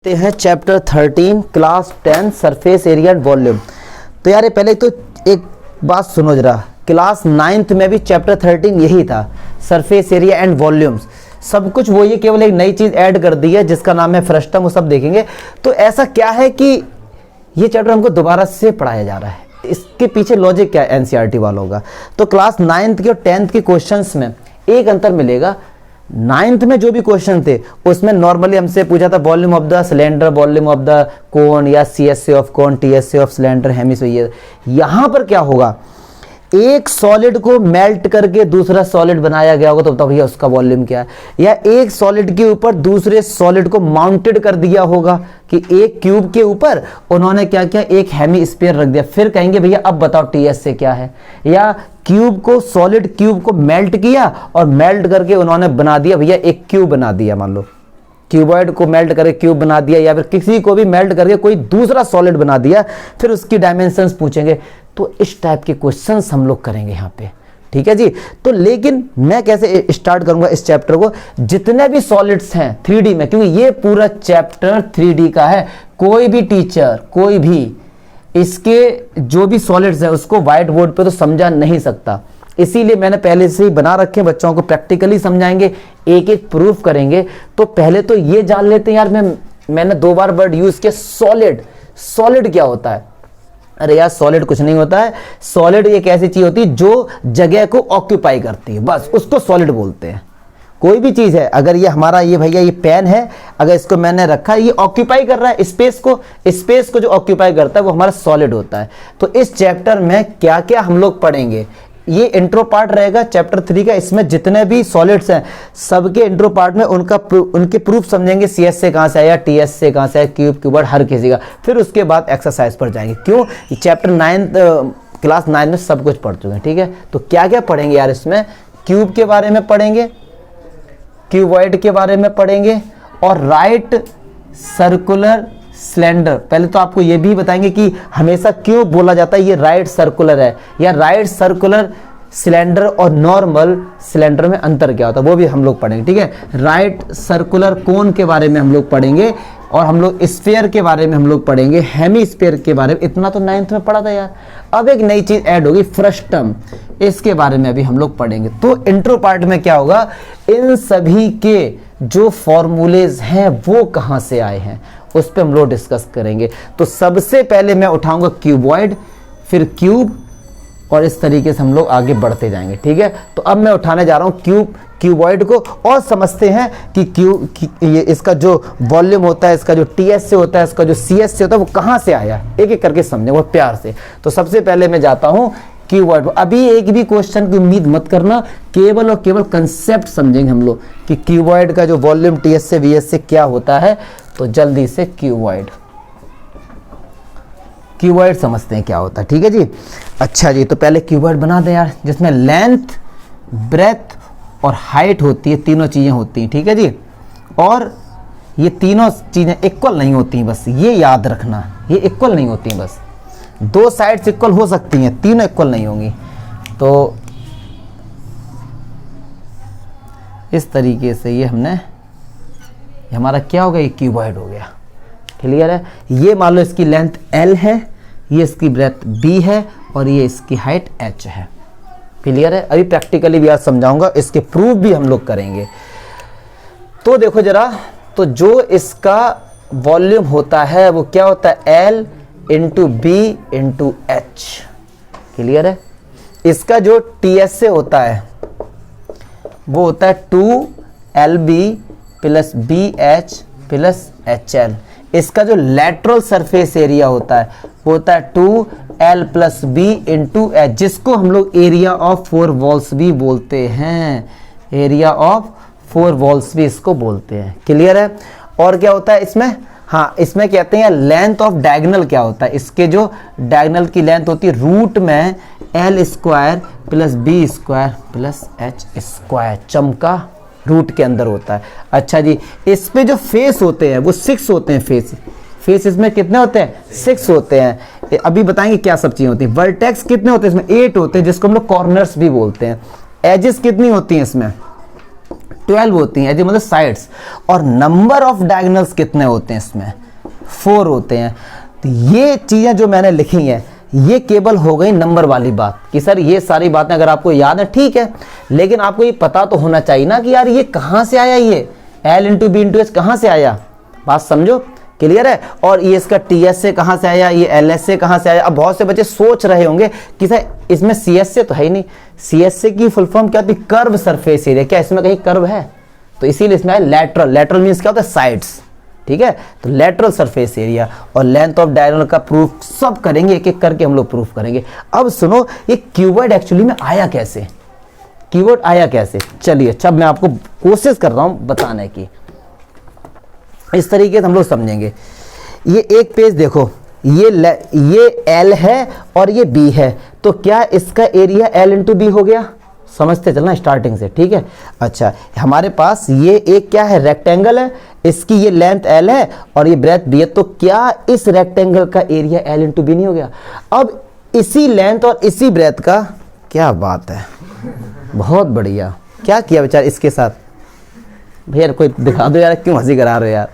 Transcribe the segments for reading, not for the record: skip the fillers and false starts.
हैं chapter 13 class 10 surface area and volume. तो यार पहले तो एक बात सुनो जरा, क्लास 9th में भी चैप्टर 13 यही था, सरफेस एरिया एंड वॉल्यूम्स। सब कुछ वो, ये केवल एक नई चीज ऐड कर दी है जिसका नाम है फ्रस्टम, वो सब देखेंगे। तो ऐसा क्या है कि ये चैप्टर हमको दोबारा से पढ़ाया जा रहा है, इसके पीछे लॉजिक क्या है एनसीईआरटी वालों का। तो क्लास 9th के और 10th के क्वेश्चंस में एक अंतर मिलेगा। 9th में जो भी क्वेश्चन थे उसमें नॉर्मली हमसे पूछा था volume of the cylinder, volume of the cone, या CSA of cone, TSA of cylinder, hemisphere. यहां पर क्या होगा, एक सॉलिड को मेल्ट करके दूसरा सॉलिड बनाया गया होगा तो भैया उसका वॉल्यूम क्या है, या एक सॉलिड के ऊपर दूसरे सॉलिड को माउंटेड कर दिया होगा कि एक क्यूब के ऊपर उन्होंने क्या किया, एक हेमिस्फीयर रख दिया, फिर कहेंगे भैया अब बताओ टीएसए क्या है। या क्यूब को, सॉलिड क्यूब को मेल्ट किया और मेल्ट करके उन्होंने बना दिया भैया एक क्यूब बना दिया, मान लो क्यूबॉइड को मेल्ट करके क्यूब बना दिया, या फिर किसी को भी मेल्ट करके कोई दूसरा सॉलिड बना दिया, फिर उसकी डायमेंशंस पूछेंगे। तो इस टाइप के क्वेश्चंस हम लोग करेंगे यहाँ पे, ठीक है जी। तो लेकिन मैं कैसे स्टार्ट करूंगा इस चैप्टर को, जितने भी सॉलिड्स हैं 3D में, क्योंकि ये पूरा चैप्टर 3D का है। कोई भी टीचर, कोई भी इसके जो भी सॉलिड्स है उसको व्हाइट बोर्ड पे तो समझा नहीं सकता, इसीलिए मैंने पहले से ही बना रखे, बच्चों को प्रैक्टिकली समझाएंगे, एक एक प्रूफ करेंगे। तो पहले तो ये जान लेते हैं यार, मैंने 2 बार वर्ड यूज किया, सॉलिड। सॉलिड क्या होता है? अरे यार सॉलिड कुछ नहीं होता है, सॉलिड एक ऐसी चीज होती है जो जगह को ऑक्यूपाई करती है, बस उसको सॉलिड बोलते हैं। कोई भी चीज है, अगर ये हमारा ये भैया ये पेन है, अगर इसको मैंने रखा, ये ऑक्यूपाई कर रहा है स्पेस को जो ऑक्यूपाई करता है वो हमारा सॉलिड होता है। तो इस चैप्टर में क्या क्या हम लोग पढ़ेंगे, ये इंट्रो पार्ट रहेगा चैप्टर 3 का। इसमें जितने भी सॉलिड्स हैं सबके इंट्रो पार्ट में उनके प्रूफ समझेंगे, सीएस से कहां से आया, टीएस से कहां से आया, क्यूबॉइड, हर किसी का। फिर उसके बाद एक्सरसाइज पर जाएंगे। क्यों? चैप्टर 9 क्लास 9 में सब कुछ पढ़ चुके हैं, ठीक है। तो क्या क्या पढ़ेंगे यार इसमें, क्यूब के बारे में पढ़ेंगे, क्यूबॉइड के बारे में पढ़ेंगे, और राइट सर्कुलर सिलेंडर। पहले तो आपको ये भी बताएंगे कि हमेशा क्यों बोला जाता है ये राइट सर्कुलर है, या राइट सर्कुलर सिलेंडर और नॉर्मल सिलेंडर में अंतर क्या होता है, वो भी हम लोग पढ़ेंगे, ठीक है। राइट सर्कुलर कोन के बारे में हम लोग पढ़ेंगे, और हम लोग स्फीयर के बारे में हम लोग पढ़ेंगे, हेमिस्फीयर के बारे में। इतना तो 9th में पढ़ा था यार। अब एक नई चीज ऐड होगी, फ्रस्टम, इसके बारे में अभी हम लोग पढ़ेंगे। तो इंट्रो पार्ट में क्या होगा, इन सभी के जो फॉर्मूलेज हैं वो कहां से आए हैं उस पर हम लोग डिस्कस करेंगे। तो सबसे पहले मैं उठाऊंगा क्यूबॉइड, फिर क्यूब, और इस तरीके से हम लोग आगे बढ़ते जाएंगे, ठीक है। तो अब मैं उठाने जा रहा हूं क्यूबॉइड को, और समझते हैं कि ये इसका जो वॉल्यूम होता है, इसका जो टीएस से होता है, इसका जो सीएस से होता है, वो कहां से आया, एक एक करके समझे वो प्यार से। तो सबसे पहले मैं जाता हूं क्यूबॉइड। अभी एक भी क्वेश्चन की उम्मीद मत करना, केवल और केवल कंसेप्ट समझेंगे हम लोग कि क्यूबॉइड का जो वॉल्यूम टीएस से वीएस से क्या होता है। तो जल्दी से क्यूबॉइड समझते हैं क्या होता है, ठीक है जी। अच्छा जी, तो पहले क्यूबॉइड बना दें यार, जिसमें लेंथ, ब्रेथ और हाइट होती है, तीनों चीजें होती हैं, ठीक है जी। और ये तीनों चीजें इक्वल नहीं होती, बस ये याद रखना, ये इक्वल नहीं होती, बस 2 साइड्स इक्वल हो सकती हैं, तीनों इक्वल नहीं होंगी। तो इस तरीके से ये हमारा क्या हो गया, ये क्यूबॉइड हो गया, क्लियर है। ये मान लो इसकी लेंथ L है, ये इसकी ब्रेथ B है, और ये इसकी हाइट H है, क्लियर है। अभी प्रैक्टिकली भी आज समझाऊंगा, इसके प्रूफ भी हम लोग करेंगे। तो देखो जरा, तो जो इसका वॉल्यूम होता है वो क्या होता है, L into B into H, clear है। इसका जो TS से होता है वो होता है 2LB plus BH plus HL। इसका जो लैटरल सरफेस एरिया होता है वो होता है 2L plus B into H, जिसको हम लोग एरिया ऑफ 4 वॉल्स भी बोलते हैं, एरिया ऑफ 4 वॉल्स भी इसको बोलते हैं, क्लियर है। और क्या होता है इसमें, हाँ इसमें कहते हैं लेंथ ऑफ डायगोनल क्या होता है, इसके जो डायगोनल की लेंथ होती है रूट में L square plus B square plus H square, चमका रूट के अंदर होता है। अच्छा जी, इस पे जो फेस होते हैं वो 6 होते हैं, फेस इसमें कितने होते हैं, 6 होते हैं। अभी बताएंगे क्या सब चीजें होती हैं। वर्टेक्स कितने होते हैं इसमें, 8 होते हैं, जिसको हम लोग कॉर्नर्स भी बोलते हैं। एजेस कितनी होती हैं इसमें, 12 होती हैं, मतलब साइड्स। और नंबर ऑफ डायगोनल्स कितने होते हैं इसमें? 4 होते हैं। तो ये चीज़ें जो मैंने लिखी हैं ये केवल हो गई नंबर वाली बात कि सर ये सारी बातें अगर आपको याद है ठीक है, लेकिन आपको ये पता तो होना चाहिए ना कि यार ये कहाँ से आया, ये L into B into H कहाँ से आया। बात समझो, क्लियर है। और ये इसका TS से कहाँ से आया, ये LS से कहाँ से आया। अब बहुत से बच्चे सोच रहे होंगे कि सर इसमें CS से तो है ही नहीं, CS से की फुल फॉर्म क्या होती है? Curve surface area. क्या इसमें कहीं कर्व है? तो इसीलिए इसमें है लैटरल। लैटरल मीन्स क्या होता है? साइड्स, ठीक है। तो लैटरल सरफेस एरिया और लेंथ ऑफ डायगोनल का प्रूफ सब करेंगे, एक एक करके हम लोग प्रूफ करेंगे। अब सुनो, ये कीवर्ड एक्चुअली में आया कैसे, कीवर्ड आया कैसे? चलिए अच्छा मैं आपको कोशिश कर रहा हूं बताने की, इस तरीके से हम लोग समझेंगे। ये एक पेज देखो, ये L है और ये B है, तो क्या इसका एरिया L इंटू बी हो गया? समझते चलना स्टार्टिंग से, ठीक है। अच्छा, हमारे पास ये एक क्या है? रेक्टेंगल है, इसकी ये लेंथ L है और ये ब्रेथ B है, तो क्या इस रेक्टेंगल का एरिया L इंटू बी नहीं हो गया? अब इसी लेंथ और इसी ब्रेथ का, क्या बात है, बहुत बढ़िया। क्या किया बेचारा इसके साथ? भैया कोई दिखा दो यार, क्यों हंसी करा रहे हो यार?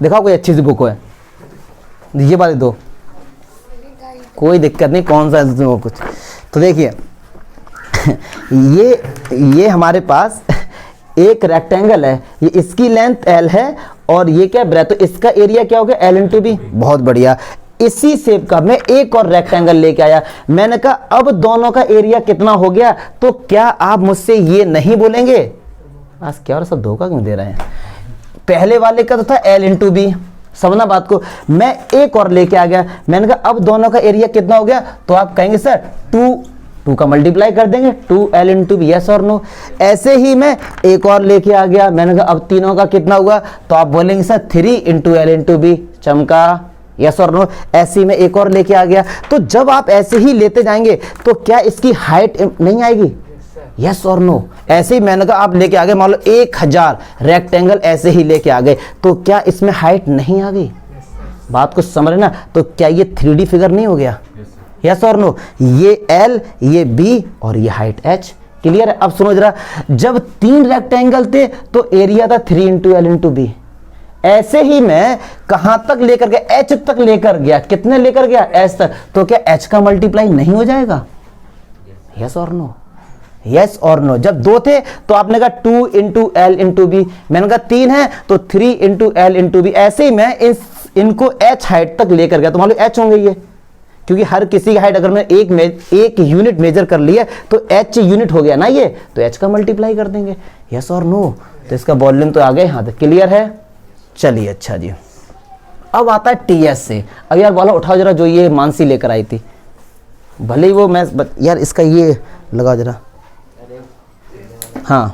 दिखाओ कोई अच्छी सी बुक है, ये वाली दो, कोई दिक्कत नहीं, कौन सा कुछ। तो देखिए ये हमारे पास एक रेक्टेंगल है, ये इसकी लेंथ L है और ये क्या ब्रेथ, तो इसका एरिया क्या हो गया? L into B. बहुत बढ़िया। इसी शेप का मैं एक और रेक्टेंगल लेके आया, मैंने कहा अब दोनों का एरिया कितना हो गया? तो क्या आप मुझसे ये नहीं बोलेंगे? आज क्या और सब धोखा क्यों दे रहे हैं? पहले वाले का तो था L इंटू बी, समझना बात को। मैं एक और लेके आ गया, मैंने कहा अब दोनों का एरिया कितना हो गया? तो आप कहेंगे सर 2 का मल्टीप्लाई कर देंगे, 2L इंटू बी, यस और नो। ऐसे ही मैं एक और लेके आ गया, मैंने कहा अब तीनों का कितना हुआ? तो आप बोलेंगे sir 3 into L into B, चमका, यस और नो। ऐसे ही मैं एक और लेके आ गया। तो जब आप ऐसे ही लेते जाएंगे तो क्या इसकी हाइट नहीं आएगी? यस और नो। ऐसे ही मैंने कहा आप लेके आ गए, मान लो 1000 रेक्टेंगल ऐसे ही लेके आ गए, तो क्या इसमें हाइट नहीं आ गई? बात को समझना। तो क्या ये 3D फिगर नहीं हो गया? यस और नो। ये L, ये B और ये हाइट H, क्लियर है। अब सुनो जरा, जब 3 रेक्टेंगल थे तो एरिया था 3 इंटू L इंटू बी। ऐसे ही मैं कहां तक लेकर गया? H तक लेकर गया। कितने लेकर गया? H तक। तो क्या H का मल्टीप्लाई नहीं हो जाएगा? यस और नो, यस और नो। जब 2 थे तो आपने कहा 2 इंटू L इंटू बी, मैंने कहा 3 है तो 3 इंटू L इंटू बी। ऐसे ही मैं इनको H हाइट तक लेकर गया, तो मान लो H होंगे ये, क्योंकि हर किसी की हाइट अगर मैं एक यूनिट मेजर कर लिया तो H यूनिट हो गया ना ये, तो H का मल्टीप्लाई कर देंगे। यस और नो। तो इसका वॉल्यूम तो आ गए यहाँ तक, क्लियर है। चलिए अच्छा जी, अब आता है TS से। अब यार वाला उठाओ जरा, जो ये मानसी लेकर आई थी, भले ही वो मैं यार इसका ये लगाओ जरा। हाँ,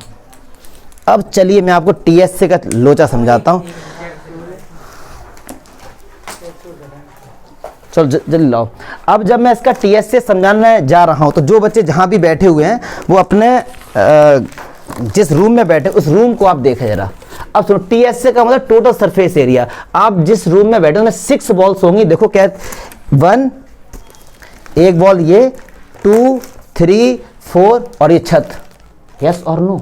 अब चलिए मैं आपको TS से का लोचा समझाता हूँ। चलो जल्दी लाओ। अब जब मैं इसका TS से समझाने जा रहा हूँ तो जो बच्चे जहाँ भी बैठे हुए हैं वो अपने जिस रूम में बैठे उस रूम को आप देखें जरा। अब सुनो, TS से का मतलब टोटल सरफेस एरिया। आप जिस रूम में बैठे उसमें 6 बॉल्स होंगी। देखो क्या, 1 एक बॉल, ये 2 3 4 और ये छत। यस और नो।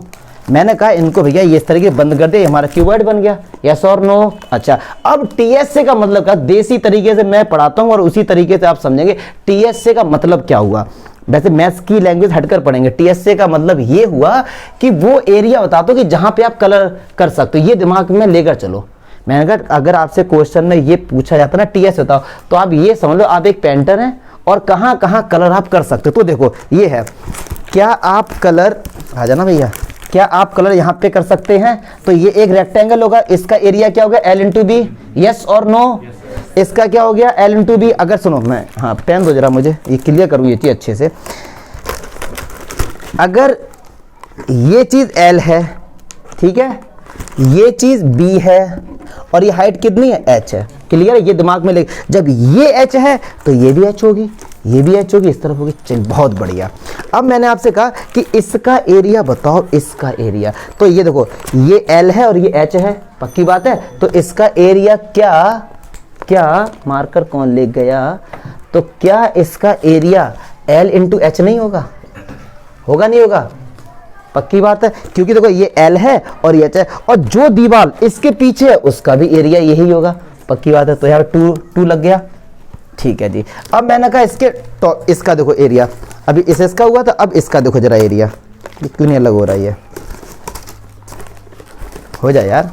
मैंने कहा इनको भैया ये इस तरीके बंद कर दे, हमारा कीवर्ड बन गया। यस और नो। अच्छा, अब TS का मतलब का देसी तरीके से मैं पढ़ाता हूं और उसी तरीके से आप समझेंगे TS का मतलब क्या हुआ। वैसे मैथ्स की लैंग्वेज हटकर पढ़ेंगे। TS का मतलब ये हुआ कि वो एरिया बता दो कि जहां पे आप कलर कर सकते हो। ये दिमाग में लेकर चलो। मैंने कहा अगर आपसे क्वेश्चन में ये पूछा जाता ना TS बताओ, तो आप ये समझ लो आप एक पेंटर हैं और कहां कहां कलर आप कर सकते हो। तो देखो ये है, क्या आप कलर, आ जाना भैया, क्या आप कलर यहाँ पे कर सकते हैं? तो ये एक रेक्टेंगल होगा, इसका एरिया क्या होगा? L into B. यस और नो। इसका क्या हो गया? L into B. अगर सुनो, मैं हाँ पेन दो जरा मुझे, ये क्लियर करूँ ये चीज़ अच्छे से। अगर ये चीज़ L है, ठीक है, ये चीज़ B है और ये हाइट कितनी है? H है। क्लियर है, ये दिमाग में ले। जब ये H है तो ये भी H होगी, ये भी H होगी, इस तरफ होगी। चल बहुत बढ़िया। अब मैंने आपसे कहा कि इसका एरिया बताओ, इसका एरिया। तो ये देखो, ये L है और ये H है, पक्की बात है। तो इसका एरिया क्या मार्कर कौन ले गया? तो क्या इसका एरिया L इंटू H नहीं होगा? होगा नहीं होगा? पक्की बात है, क्योंकि देखो ये एल है और ये एच है, और जो दीवार इसके पीछे है उसका भी एरिया यही होगा। पक्की बात है, तो यहाँ टू लग गया। ठीक है जी, अब मैंने कहा इसका देखो एरिया, अभी इसका हुआ था, अब इसका देखो जरा एरिया, ये क्यों नहीं अलग हो रहा है, ये हो जाए यार।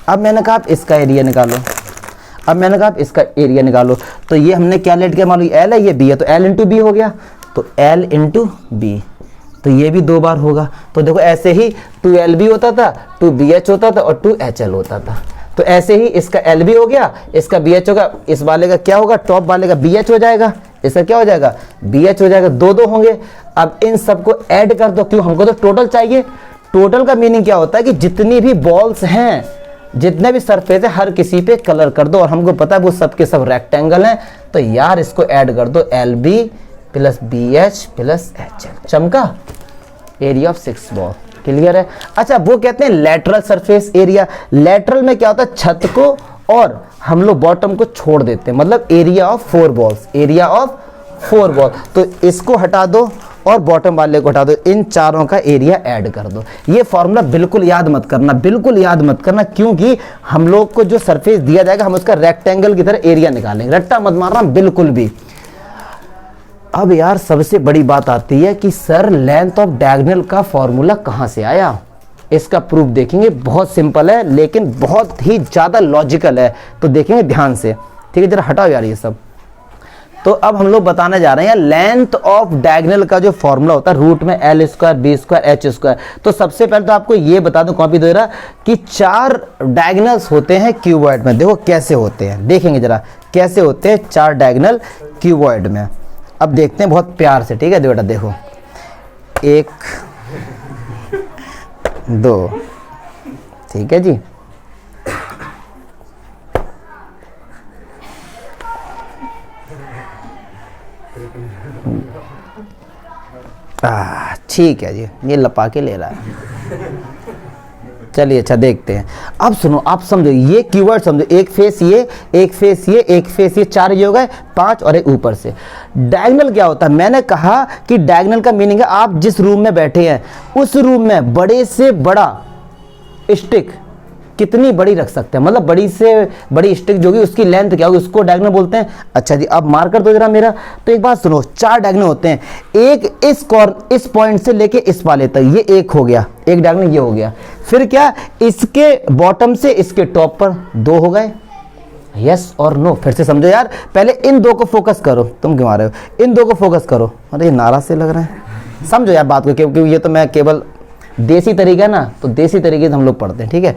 अब मैंने कहा आप इसका एरिया निकालो, अब मैंने कहा आप इसका एरिया निकालो, तो ये हमने क्या लेट किया, मान लो एल है, ये बी है, तो एल इंटू बी हो गया, तो एल इंटू बी, तो ये भी 2 बार होगा। तो देखो ऐसे ही 2l भी होता था, 2bh होता था और 2hl होता था। तो ऐसे ही इसका l भी हो गया, इसका bh होगा, इस वाले का क्या होगा, टॉप वाले का bh हो जाएगा, इसका क्या हो जाएगा, bh हो जाएगा, 2 होंगे। अब इन सबको ऐड कर दो, क्यों, हमको तो टोटल चाहिए। टोटल का मीनिंग क्या होता है कि जितनी भी बॉल्स हैं, जितने भी सरफेस है, हर किसी पे कलर कर दो, और हमको पता है वो सब के सब रेक्टेंगल हैं, तो यार इसको ऐड कर दो, LB plus BH plus HL, चमका, एरिया ऑफ 6 बॉल। क्लियर है। अच्छा, वो कहते हैं लेटरल सरफेस एरिया। लेटरल में क्या होता है, छत को और हम लोग बॉटम को छोड़ देते हैं, मतलब area of 4 balls, area of 4 ball. तो इसको हटा दो और बॉटम वाले को हटा दो, इन चारों का एरिया ऐड कर दो। ये फॉर्मूला बिल्कुल याद मत करना, बिल्कुल याद मत करना, क्योंकि हम लोग को जो सरफेस दिया जाएगा हम उसका रेक्टेंगल की तरह एरिया निकालेंगे, रट्टा मत मारना बिल्कुल भी। अब यार सबसे बड़ी बात आती है कि सर लेंथ ऑफ डायगोनल का फॉर्मूला कहां से आया। इसका प्रूफ देखेंगे, बहुत सिंपल है लेकिन बहुत ही ज्यादा लॉजिकल है, तो देखेंगे ध्यान से। ठीक है, जरा हटाओ यार ये सब। तो अब हम लोग बताने जा रहे हैं लेंथ ऑफ डायगोनल का जो फॉर्मूला होता है, रूट में L square B square H square. तो सबसे पहले तो आपको ये बता दूं, कॉपी दे रहा, कि 4 डायगोनल्स होते हैं क्यूबॉइड में। देखो कैसे होते हैं, देखेंगे जरा कैसे होते हैं 4 डायगोनल क्यूबॉइड में। अब देखते हैं बहुत प्यार से, ठीक है बेटा, देखो 1 2, ठीक है जी। ठीक है जी, ये लपा के ले रहा है। चलिए अच्छा देखते हैं। अब सुनो, आप समझो, ये कीवर्ड समझो, एक फेस ये, एक फेस ये, एक फेस ये, 4 ये हो गए, 5 और एक ऊपर से। डायगोनल क्या होता है, मैंने कहा कि डायगोनल का मीनिंग है आप जिस रूम में बैठे हैं उस रूम में बड़े से बड़ा स्टिक कितनी बड़ी रख सकते हैं, मतलब बड़ी से बड़ी स्टिक जो होगी उसकी लेंथ क्या होगी, उसको डायगोनल बोलते हैं। अच्छा जी, अब मार्कर दो जरा मेरा। तो एक बात सुनो, 4 डायगोनल होते हैं, एक इस पॉइंट से लेके इस वाले तक, ये एक हो गया, एक डायगोनल ये हो गया। फिर क्या, इसके बॉटम से इसके टॉप पर 2 हो गए। यस और नो, फिर से समझो यार, पहले इन 2 को फोकस करो, तुम क्यों आ रहे हो, इन 2 को फोकस करो। अरे ये नाराज से लग रहा है, समझो यार बात को, क्योंकि ये तो मैं केवल देसी तरीका ना, तो देसी तरीके से हम लोग पढ़ते हैं, ठीक है।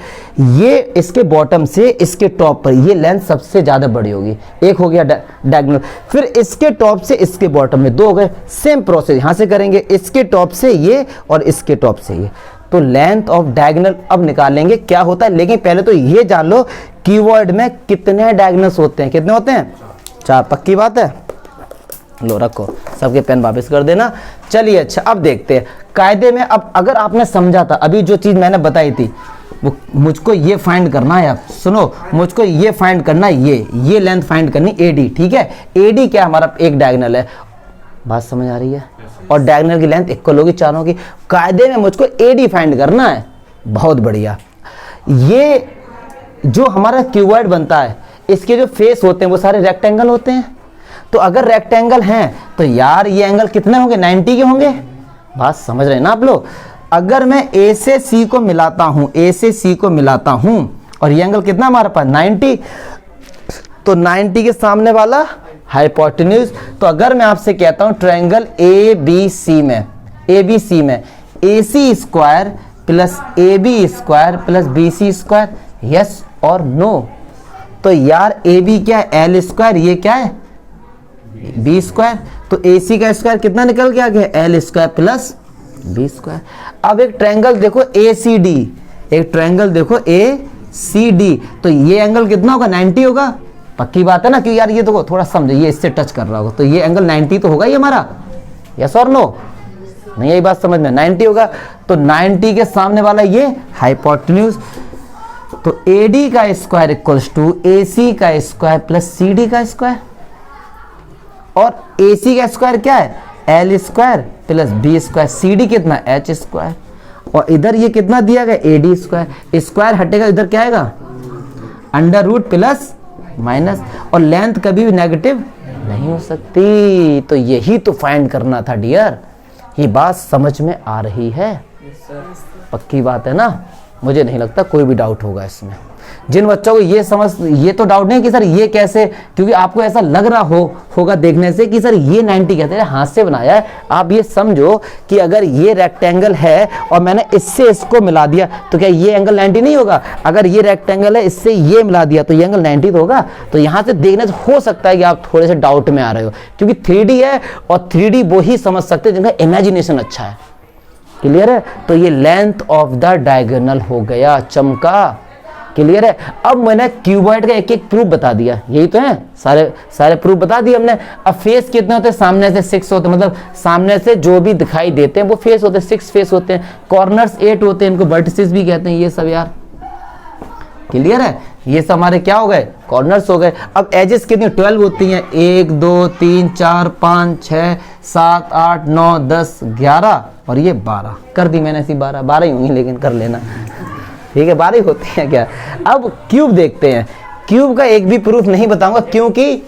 ये इसके बॉटम से इसके टॉप पर ये लेंथ सबसे ज्यादा बड़ी होगी, एक हो गया डायगोनल। फिर इसके टॉप से इसके बॉटम में 2 हो गए। सेम प्रोसेस यहां से करेंगे, इसके टॉप से ये और इसके टॉप से ये। तो लेंथ ऑफ डायगोनल अब निकालेंगे क्या होता है, लेकिन पहले तो ये जान लो कीवर्ड में कितने डायगोनल्स होते हैं, कितने होते हैं, 4। पक्की बात है, लो रखो, सबके पेन वापस कर देना। चलिए अच्छा, अब देखते हैं कायदे में। अब अगर आपने समझा था, अभी जो चीज मैंने बताई थी, वो मुझको ये फाइंड करना है। आप सुनो, मुझको ये फाइंड करना है, ये लेंथ फाइंड करनी, AD, ठीक है। AD क्या, हमारा एक डायगोनल है, बात समझ आ रही है, और डायगोनल की लेंथ इक्वल होगी चारों की। कायदे में मुझको AD फाइंड करना है। बहुत बढ़िया। ये जो हमारा क्यूबॉइड बनता है, इसके जो फेस होते हैं वो सारे रेक्टेंगल होते हैं। तो अगर रेक्टेंगल हैं तो यार ये एंगल कितने होंगे, 90 के होंगे। बात समझ रहे हैं ना आप लोग। अगर मैं A से C को मिलाता हूं, A से C को मिलाता हूं, और ये एंगल कितना हमारे पास 90, तो 90 के सामने वाला हाइपोटेन्यूज। तो अगर मैं आपसे कहता हूं ट्रायंगल ABC में, ABC में AC square plus AB square plus BC square, yes और नो। तो यार AB क्या है, L स्क्वायर, ये क्या है B स्क्वायर। तो AC का स्क्वायर कितना निकल के आ गया, L square plus B square. अब एक ट्रायंगल देखो ACD, एक ट्रायंगल देखो ACD, तो ये एंगल कितना होगा, 90 होगा। पक्की बात है ना, कि यार ये देखो थोड़ा समझो, ये इससे टच कर रहा होगा, तो ये एंगल 90 तो होगा ही हमारा, यस और नो। नहीं यही बात समझ में, 90 होगा। तो 90 के सामने वाला ये हाइपोटेन्यूज। तो AD का स्क्वायर इक्वल्स टू AC का स्क्वायर प्लस CD का स्क्वायर, और AC का स्क्वायर क्या है, L square plus B square, C D कितना एच स्क्वायर, और इधर ये कितना दिया गया ए डी स्क्वायर, स्क्वायर हटेगा इधर क्या आएगा अंडर रूट प्लस माइनस, और लेंथ कभी भी नेगेटिव नहीं हो सकती। तो यही तो फाइंड करना था डियर, ये बात समझ में आ रही है? पक्की बात है ना, मुझे नहीं लगता कोई भी डाउट होगा इसमें। जिन बच्चों को ये तो डाउट नहीं कि सर ये कैसे, क्योंकि आपको ऐसा लग रहा होगा देखने से कि सर ये 90 कहते हैं हाथ से बनाया है। आप ये समझो कि अगर ये रेक्टेंगल है और मैंने इससे इसको मिला दिया तो क्या ये एंगल 90 नहीं होगा? अगर ये रेक्टेंगल है इससे ये मिला दिया तो ये एंगल 90 तो होगा। तो यहाँ से देखने से हो सकता है कि आप थोड़े से डाउट में आ रहे हो, क्योंकि 3D है और 3D वो ही समझ सकते हैं जिनका इमेजिनेशन अच्छा है। क्लियर है? तो ये लेंथ ऑफ द डायगोनल हो गया, चमका। क्लियर है? अब मैंने क्यूबॉइड का एक एक प्रूफ बता दिया, यही तो है, सारे प्रूफ बता दिए हमने। अब फेस कितने होते हैं? सामने से 6 होते हैं, मतलब सामने से जो भी दिखाई देते हैं वो फेस होते हैं, 6 फेस होते हैं। कॉर्नर्स 8 होते हैं, इनको वर्टिसेस भी कहते हैं। ये सब यार क्लियर है? ये सब हमारे क्या हो गए? कॉर्नर्स हो गए। अब एजेस कितनी 12 होती हैं? 1 2 3 4 5 6 7 8 9 10 11 और ये 12 कर दी मैंने, ऐसी 12 ही होंगी, लेकिन कर लेना, ठीक है? 12 ही होती हैं क्या? अब क्यूब देखते हैं। क्यूब का एक भी प्रूफ नहीं बताऊंगा, क्योंकि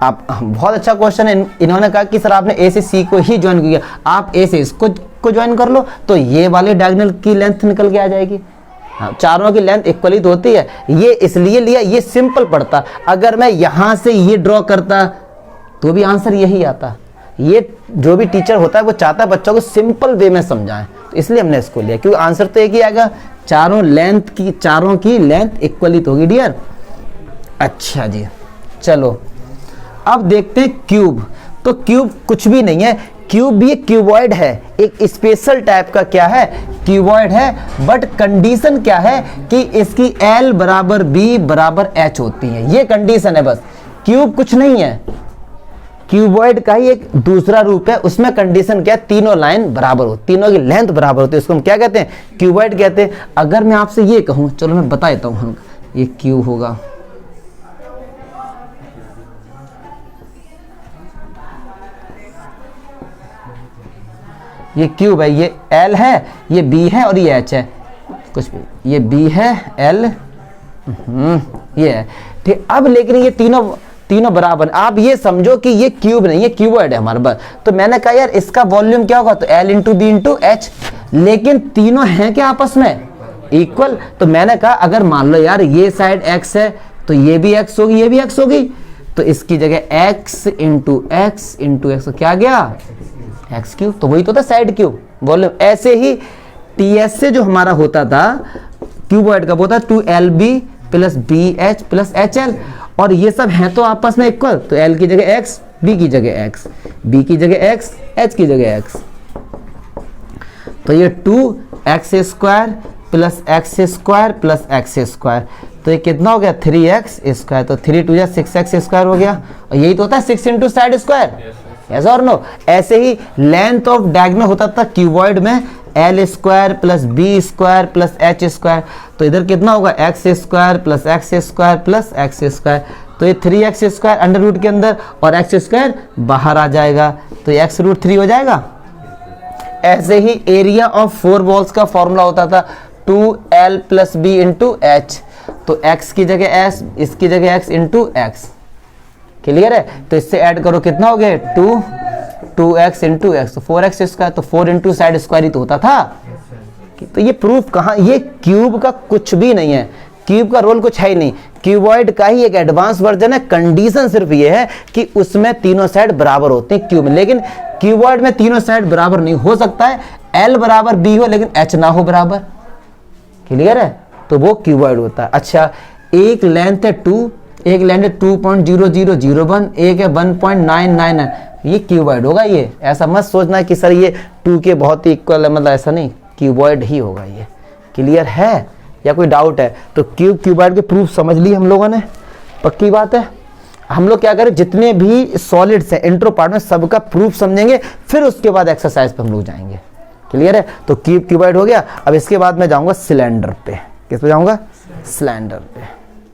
आप, बहुत अच्छा क्वेश्चन है। इन्होंने कहा कि सर आपने ए से सी को ही ज्वाइन किया, आप ए से इसको ज्वाइन कर लो तो ये वाले डायगोनल की लेंथ निकल के आ जाएगी। हाँ, चारों की लेंथ इक्वली तो होती है। ये इसलिए लिया, ये सिंपल पड़ता। अगर मैं यहां से ये ड्रॉ करता तो भी आंसर यही आता। ये जो भी टीचर होता है वो चाहता है बच्चों को सिंपल वे में समझाएं, तो इसलिए हमने इसको लिया, क्योंकि आंसर तो एक ही आएगा, चारों की लेंथ इक्वली तो होगी डियर। अच्छा जी, चलो अब देखते हैं क्यूब। तो क्यूब कुछ भी नहीं है, क्यूब भी एक क्यूबॉइड है, एक स्पेशल टाइप का क्या है? क्यूबॉइड है। बट कंडीशन क्या है कि इसकी L बराबर B बराबर H होती है, ये कंडीशन है बस। क्यूब कुछ नहीं है, क्यूबॉइड का ही एक दूसरा रूप है। उसमें कंडीशन क्या है? तीनों लाइन बराबर हो, तीनों की लेंथ बराबर होती है, उसको हम क्या कहते हैं? क्यूबॉइड कहते हैं। अगर मैं आपसे ये कहूं, चलो मैं बता देता हूं, ये क्यूब होगा, ये क्यूब है, ये L है, ये B है और ये H है, कुछ भी, ये B है, L ये है, ठीक। अब लेकिन ये तीनों बराबर, आप ये समझो कि ये क्यूब नहीं है, क्यूबॉइड है हमारे पास। तो मैंने कहा यार इसका वॉल्यूम क्या होगा? तो L into B into H, लेकिन तीनों हैं क्या आपस में? इक्वल। तो मैंने कहा अगर मान लो यार ये साइड x है तो ये भी x होगी, ये भी x होगी, तो इसकी जगह x इंटू एक्स क्या आ गया? X cube. तो वही तो था साइड क्यूब वॉल्यूम। ऐसे ही टीएस से जो हमारा होता था क्यूबॉइड का, वो था 2LB plus BH plus HL, और ये सब हैं तो आपस में इक्वल। तो L की जगह x, B की जगह x, B की जगह x, H की जगह x। तो ये 2x square plus x square plus x square, तो ये कितना हो गया? 3x square. तो 3 2 6x स्क्वायर हो गया, और यही तो होता है 6 इंटू साइड स्क्वायर, यस और नो? ऐसे ही लेंथ ऑफ डायगोनल होता था क्यूबॉइड में L square plus B square plus H square. तो इधर कितना होगा? x square plus x square plus x square. तो ये 3x स्क्वायर अंडर रूट के अंदर और x स्क्वायर बाहर आ जाएगा, तो ये x√3 हो जाएगा। ऐसे ही एरिया ऑफ 4 वॉल्स का फॉर्मूला होता था 2L plus B into H. तो x की जगह s, इसकी जगह x इंटू एक्स। क्लियर है? तो इससे ऐड करो, कितना हो गया? 2x इंटू एक्स, तो 4x स्क्वायर। तो 4 इंटू साइड स्क्वायर ही तो होता था। तो ये प्रूफ कहाँ? ये क्यूब का कुछ भी नहीं है, क्यूब का रोल कुछ है ही नहीं, क्यूबॉइड का ही एक एडवांस वर्जन है। कंडीशन सिर्फ ये है कि उसमें तीनों साइड बराबर होते हैं क्यूब में, लेकिन क्यूबॉइड में तीनों साइड बराबर नहीं हो सकता है। L बराबर B हो लेकिन H ना हो बराबर। क्लियर है? तो वो क्यूबॉइड होता है। अच्छा, एक लेंथ है 2, एक लेंथ है 2.0001, एक है 1.999, ये क्यूबॉइड होगा। ये ऐसा मत सोचना कि सर ये 2 के बहुत ही इक्वल है, मतलब ऐसा नहीं, क्यूबॉइड ही होगा ये। क्लियर है या कोई डाउट है? तो क्यूबॉइड के प्रूफ समझ लिए हम लोगों ने, पक्की बात है। हम लोग क्या करें, जितने भी सॉलिड्स हैं इंट्रो पार्ट में सबका प्रूफ समझेंगे, फिर उसके बाद एक्सरसाइज पे हम लोग जाएंगे। क्लियर है? तो क्यूबॉइड हो गया। अब इसके बाद मैं जाऊंगा सिलेंडर पे। किस पे जाऊंगा? सिलेंडर पे।